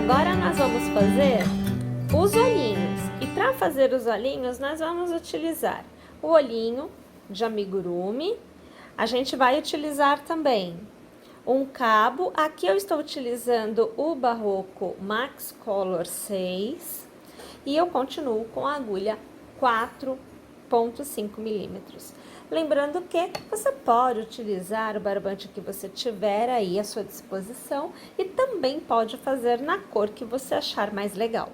Agora nós vamos fazer os olhinhos. E para fazer os olhinhos, nós vamos utilizar o olhinho de amigurumi. A gente vai utilizar também um cabo. Aqui eu estou utilizando o Barroco Max Color 6 e eu continuo com a agulha 4,5 milímetros. Lembrando que você pode utilizar o barbante que você tiver aí à sua disposição e também pode fazer na cor que você achar mais legal.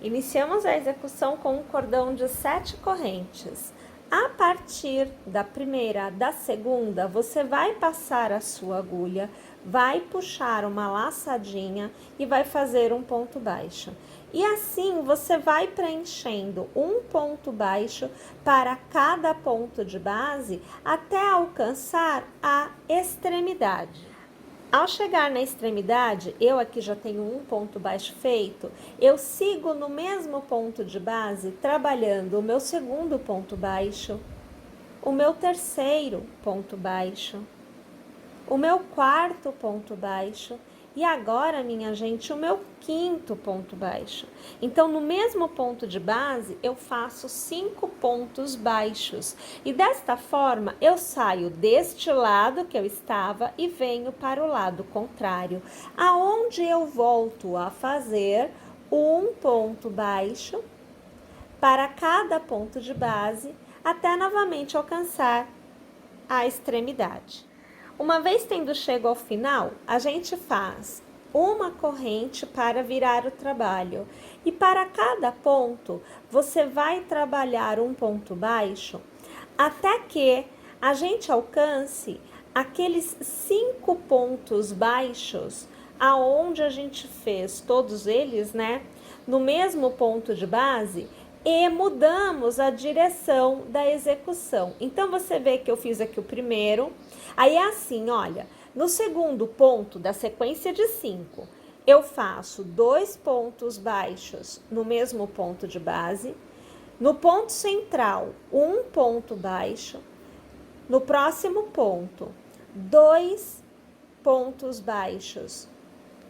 Iniciamos a execução com um cordão de 7 correntes. A partir da primeira, da segunda, você vai passar a sua agulha, vai puxar uma laçadinha e vai fazer um ponto baixo. E assim você vai preenchendo um ponto baixo para cada ponto de base até alcançar a extremidade. Ao chegar na extremidade, eu aqui já tenho um ponto baixo feito, eu sigo no mesmo ponto de base, trabalhando o meu segundo ponto baixo, o meu terceiro ponto baixo, o meu quarto ponto baixo e agora, minha gente, o meu quinto ponto baixo. Então, no mesmo ponto de base, eu faço 5 pontos baixos. E desta forma, eu saio deste lado que eu estava e venho para o lado contrário, aonde eu volto a fazer um ponto baixo para cada ponto de base, até novamente alcançar a extremidade. Uma vez tendo chego ao final, a gente faz uma corrente para virar o trabalho. E para cada ponto, você vai trabalhar um ponto baixo até que a gente alcance aqueles 5 pontos baixos aonde a gente fez todos eles, né, no mesmo ponto de base e mudamos a direção da execução. Então, você vê que eu fiz aqui o primeiro. Aí é assim, olha, no segundo ponto da sequência de 5, eu faço 2 pontos baixos no mesmo ponto de base. No ponto central, um ponto baixo. No próximo ponto, 2 pontos baixos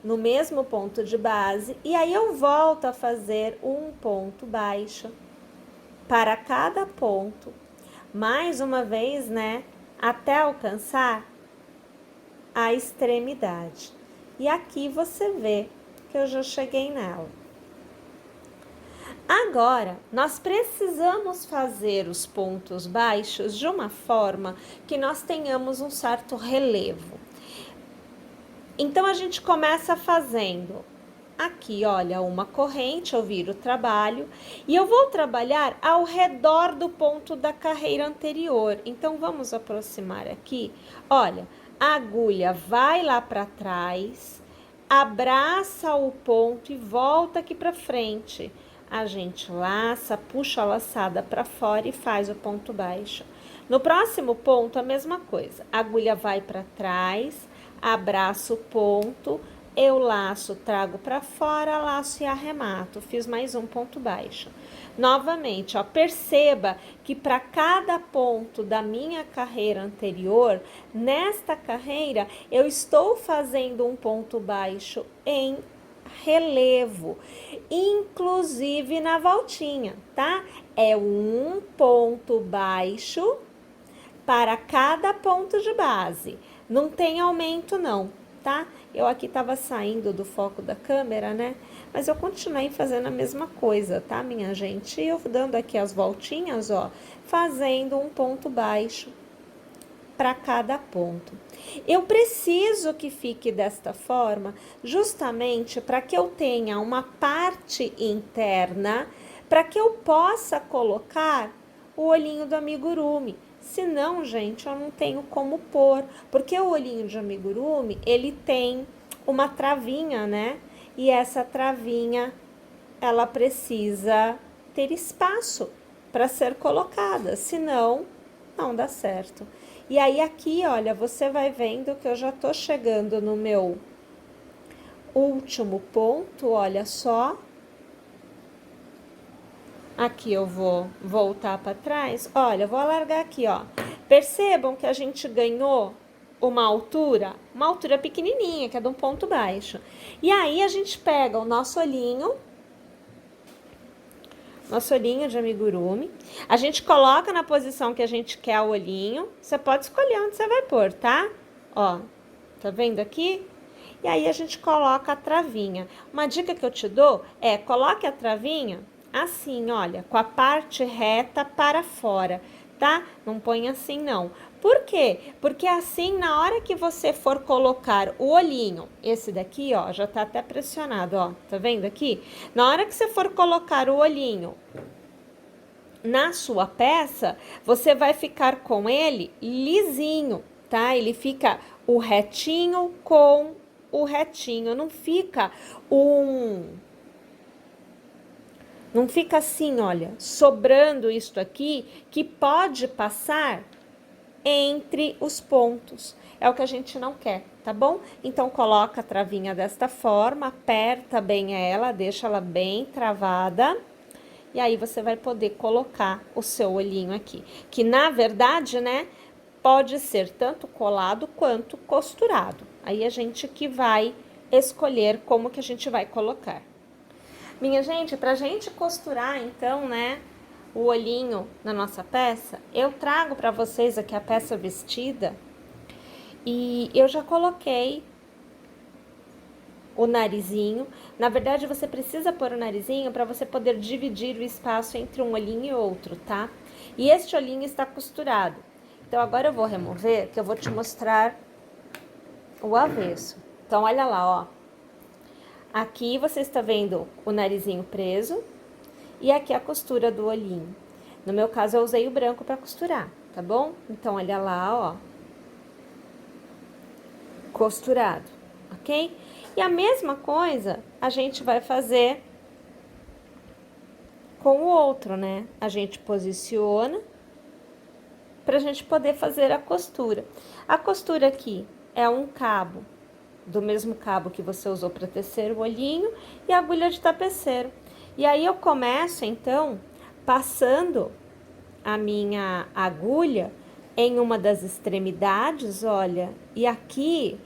no mesmo ponto de base, e aí eu volto a fazer um ponto baixo para cada ponto, mais uma vez, né, até alcançar a extremidade. E aqui você vê que eu já cheguei nela. Agora, nós precisamos fazer os pontos baixos de uma forma que nós tenhamos um certo relevo. Então, a gente começa fazendo aqui, olha, uma corrente, eu viro o trabalho e eu vou trabalhar ao redor do ponto da carreira anterior. Então, vamos aproximar aqui. Olha, a agulha vai lá para trás, abraça o ponto e volta aqui para frente. A gente laça, puxa a laçada para fora e faz o ponto baixo. No próximo ponto, a mesma coisa. A agulha vai para trás, abraço o ponto, eu laço, trago para fora, laço e arremato. Fiz mais um ponto baixo. Novamente, ó, perceba que para cada ponto da minha carreira anterior, nesta carreira, eu estou fazendo um ponto baixo em relevo, inclusive na voltinha, tá? É um ponto baixo para cada ponto de base. Não tem aumento não, tá? Eu aqui tava saindo do foco da câmera, né? Mas eu continuei fazendo a mesma coisa, tá, minha gente? Eu dando aqui as voltinhas, ó, fazendo um ponto baixo para cada ponto. Eu preciso que fique desta forma, justamente para que eu tenha uma parte interna, para que eu possa colocar o olhinho do amigurumi. Senão, gente, eu não tenho como pôr, porque o olhinho de amigurumi, ele tem uma travinha, né? E essa travinha, ela precisa ter espaço para ser colocada, senão não dá certo. E aí aqui, olha, você vai vendo que eu já tô chegando no meu último ponto, olha só. Aqui eu vou voltar para trás. Olha, eu vou alargar aqui, ó. Percebam que a gente ganhou uma altura pequenininha, que é de um ponto baixo. E aí a gente pega o nosso olhinho de amigurumi, a gente coloca na posição que a gente quer o olhinho, você pode escolher onde você vai pôr, tá? Ó, tá vendo aqui? E aí a gente coloca a travinha. Uma dica que eu te dou é, coloque a travinha assim, olha, com a parte reta para fora, tá? Não põe assim não. Por quê? Porque assim, na hora que você for colocar o olhinho, esse daqui, ó, já tá até pressionado, ó, tá vendo aqui? Na hora que você for colocar o olhinho na sua peça, você vai ficar com ele lisinho, tá? Ele fica o retinho com o retinho, não fica não fica assim, olha, sobrando isto aqui, que pode passar entre os pontos. É o que a gente não quer, tá bom? Então, coloca a travinha desta forma, aperta bem ela, deixa ela bem travada. E aí, você vai poder colocar o seu olhinho aqui. Que, na verdade, né, pode ser tanto colado quanto costurado. Aí, a gente que vai escolher como que a gente vai colocar. Minha gente, pra gente costurar, então, né, o olhinho na nossa peça, eu trago pra vocês aqui a peça vestida e eu já coloquei o narizinho. Na verdade, você precisa pôr o narizinho para você poder dividir o espaço entre um olhinho e outro, tá? E este olhinho está costurado. Então, agora eu vou remover, que eu vou te mostrar o avesso. Então, olha lá, ó. Aqui você está vendo o narizinho preso e aqui a costura do olhinho. No meu caso, eu usei o branco para costurar, tá bom? Então, olha lá, ó. Costurado, ok? E a mesma coisa a gente vai fazer com o outro, né? A gente posiciona pra gente poder fazer a costura. A costura aqui é um cabo, do mesmo cabo que você usou para tecer o olhinho, e a agulha de tapeceiro. E aí eu começo, então, passando a minha agulha em uma das extremidades, olha, e aqui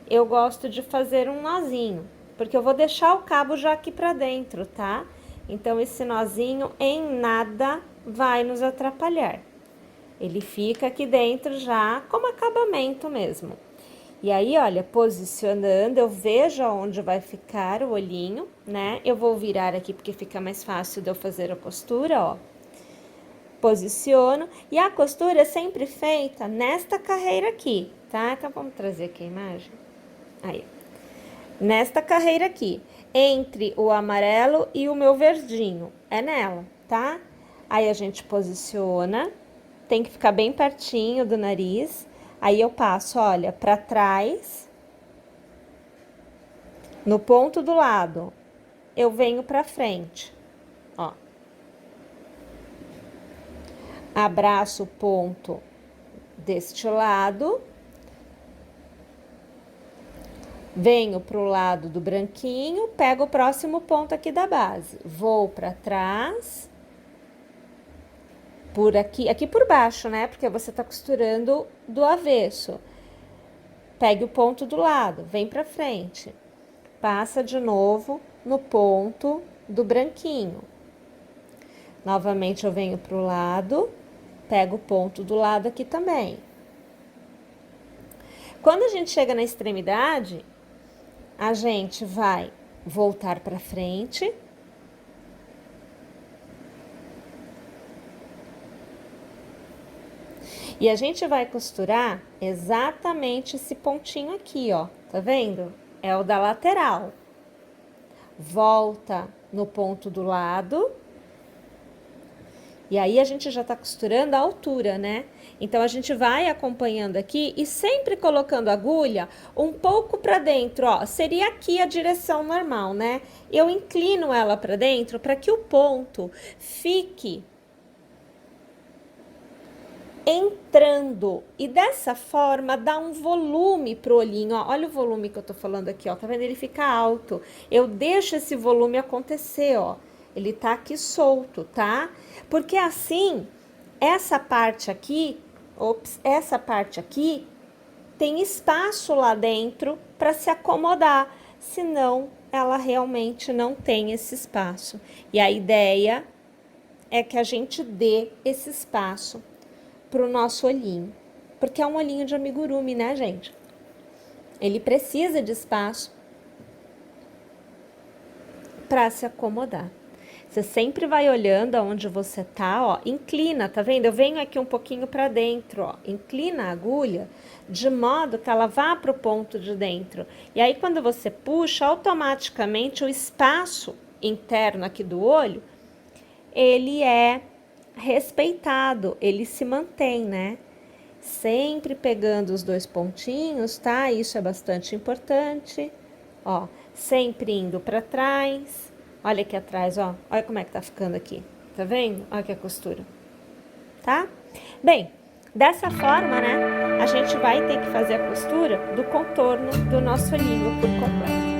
eu gosto de fazer um nozinho, porque eu vou deixar o cabo já aqui para dentro, tá? Então, esse nozinho em nada vai nos atrapalhar. Ele fica aqui dentro já como acabamento mesmo. E aí, olha, posicionando, eu vejo onde vai ficar o olhinho, né? Eu vou virar aqui porque fica mais fácil de eu fazer a costura, ó. Posiciono. E a costura é sempre feita nesta carreira aqui, tá? Então, vamos trazer aqui a imagem. Aí. Nesta carreira aqui, entre o amarelo e o meu verdinho. É nela, tá? Aí, a gente posiciona. Tem que ficar bem pertinho do nariz. Aí eu passo, olha, para trás, no ponto do lado, eu venho para frente, ó. Abraço o ponto deste lado, venho pro lado do branquinho, pego o próximo ponto aqui da base, vou para trás, por aqui, aqui por baixo, né? Porque você tá costurando do avesso. Pegue o ponto do lado, vem pra frente. Passa de novo no ponto do branquinho. Novamente eu venho pro lado, pego o ponto do lado aqui também. Quando a gente chega na extremidade, a gente vai voltar pra frente. E a gente vai costurar exatamente esse pontinho aqui, ó. Tá vendo? É o da lateral. Volta no ponto do lado. E aí, a gente já tá costurando a altura, né? Então, a gente vai acompanhando aqui e sempre colocando a agulha um pouco pra dentro, ó. Seria aqui a direção normal, né? Eu inclino ela pra dentro para que o ponto fique entrando, e dessa forma dá um volume pro olhinho, ó. Olha o volume que eu tô falando aqui, ó, tá vendo? Ele fica alto. Eu deixo esse volume acontecer, ó. Ele tá aqui solto, tá? Porque assim, essa parte aqui tem espaço lá dentro para se acomodar, senão ela realmente não tem esse espaço. E a ideia é que a gente dê esse espaço para o nosso olhinho, porque é um olhinho de amigurumi, né, gente? Ele precisa de espaço para se acomodar. Você sempre vai olhando aonde você tá, ó, inclina, tá vendo? Eu venho aqui um pouquinho para dentro, ó, inclina a agulha de modo que ela vá para o ponto de dentro. E aí quando você puxa, automaticamente o espaço interno aqui do olho, ele é respeitado, ele se mantém, né? Sempre pegando os dois pontinhos, tá? Isso é bastante importante, ó, sempre indo para trás. Olha aqui atrás, ó. Olha como é que tá ficando aqui. Tá vendo? Olha aqui a costura. Tá? Bem, dessa forma, né? A gente vai ter que fazer a costura do contorno do nosso olhinho por completo.